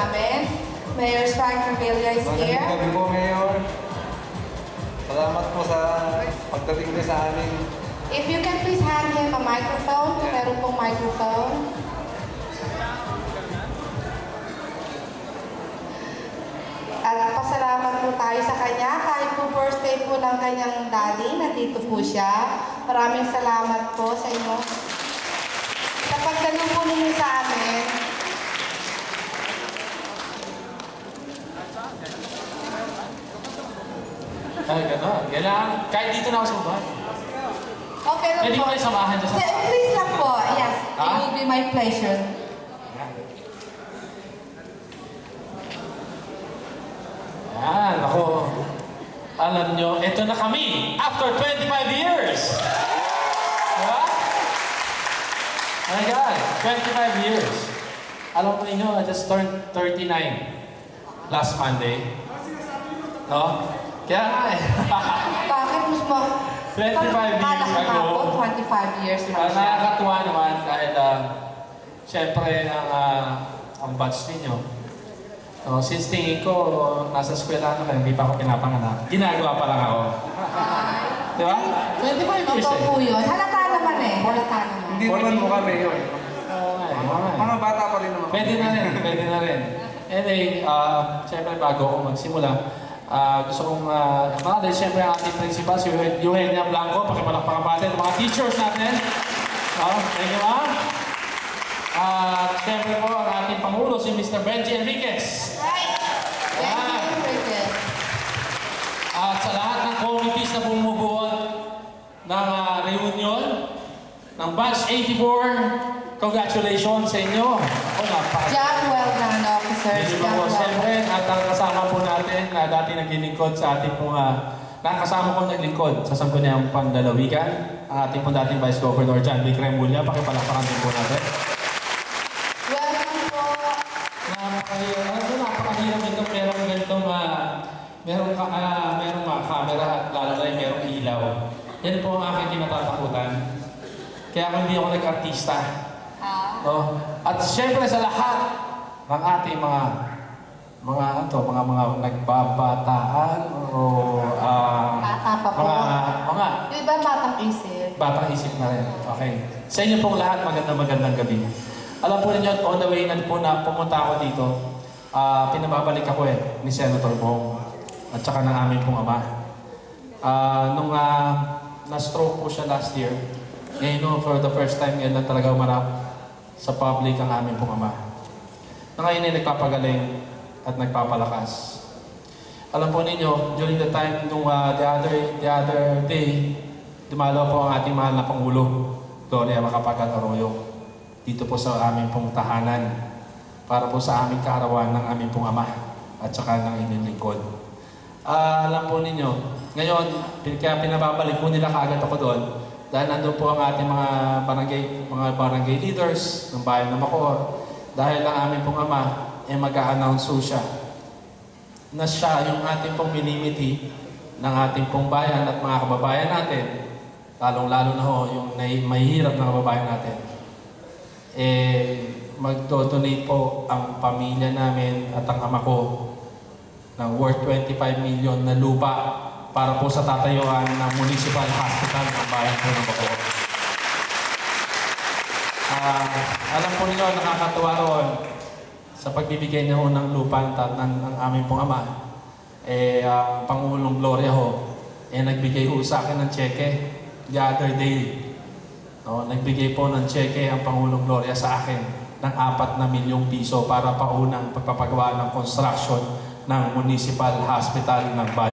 namin. Mayor Frank Revilla is here. Magandang gabi po, Mayor. Salamat po sa pagdating niyo sa amin. If you can please hand him a microphone, kung meron pong microphone. At pasalamat po tayo sa kanya. Kahit po birthday po ng kanyang daddy, nandito po siya. Maraming salamat po sa inyo. Sa pagdalo po ninyo sa amin. Ay, gano'n. Kailangan, kahit dito na ako sa bahay. Okay lang Pwede po. ko kayo samahan dyan sa bahay. Please lang po. Yes, it Ha? will be my pleasure. Yan, ako. Alam nyo, ito na kami. After 25 years. Diba? Oh my God, 25 years. Alam ko ninyo, I just turned 39 last Monday. No? Kaya nga eh. Bakit mas mo? 25 years ago. 25 years lang siya. Nakakatuwa naman dahil syempre ang batch ninyo. Since tingin ko, nasa eskwela na kayo, hindi pa ako pinapanganak. Ginagawa pa lang ako. Di ba? 25 years Totoo eh. po yun. Halata naman eh. Halata naman. Hindi naman mukha, Mayor. Oo nga eh, oo nga eh. Mga bata pa rin naman. Pwede na rin, pwede na rin. Anyway, syempre bago ako magsimula, gusto kong dahil syempre ang ating principal, si Eugenia Blanco, pakipalakpakan natin, mga teachers natin. Thank you, ma'am. Syempre po ang ating Pangulo, si Mr. Benji Enriquez. Right. Thank you, Bridget. At sa lahat ng committees na bumubuo ng reunion ng Batch 84, congratulations sa inyo. Ako Job well done, officers. Medyo Job po, well siyempre, done. at ang kasama po natin na dati naglilingkod sa ating pong, nakasama ko naglingkod sa Sangguniang Panlalawigan, ang ating pong dating Vice Governor John B. Cremulya, pakipalakpakan din po natin. Welcome po. Napakahirap ito, merong ganitong, merong mga camera at lalo na yung merong ilaw. Yan po ang aking kinatatakutan. Kaya kung hindi ako nag-artista. No? At siyempre sa lahat ng ating mga nagbabataan o Bata pa po. mga Yung iba batang isip. batang isip na rin. Okay. Sa inyo pong lahat, magandang gabi. Alam po ninyo, on the way na po na pumunta ako dito, pinababalik ako ni Senator Bong at saka ng aming pong ama. Nung na-stroke po siya last year, ngayon for the first time, ngayon lang talaga umarap sa public ang aming pong ama. Na ngayon ay nagpapagaling at nagpapalakas. Alam po ninyo, during the time nung the other day, dumalaw po ang ating mahal na Pangulo, Gloria Macapagal-Arroyo, dito po sa aming pong tahanan para po sa aming kaarawan ng aming pong ama at saka ng inyong lingkod. Alam po ninyo, ngayon, kaya pinababalik po nila kaagad ako doon dahil nandun po ang ating mga barangay leaders ng bayan ng Bacoor. Dahil ang aming pong ama ay mag-a-announce siya na siya yung ating pong minimiti ng ating pong bayan at mga kababayan natin, lalong-lalo na ho yung mahihirap na kababayan natin. Magdodonate po ang pamilya namin at ang ama ko ng worth 25 million na lupa para po sa tatayuan ng Municipal Hospital ng bayan po ng Bacoor. Alam po ninyo, nakakatuwa roon sa pagbibigay niya ho ng lupa ng aming pong ama. Ang Pangulong Gloria ho, nagbigay ho sa akin ng cheque the other day. No, nagbigay po ng cheque ang Pangulong Gloria sa akin ng 4 na milyong piso para paunang pagpapagawa ng construction ng Municipal Hospital ng bayan.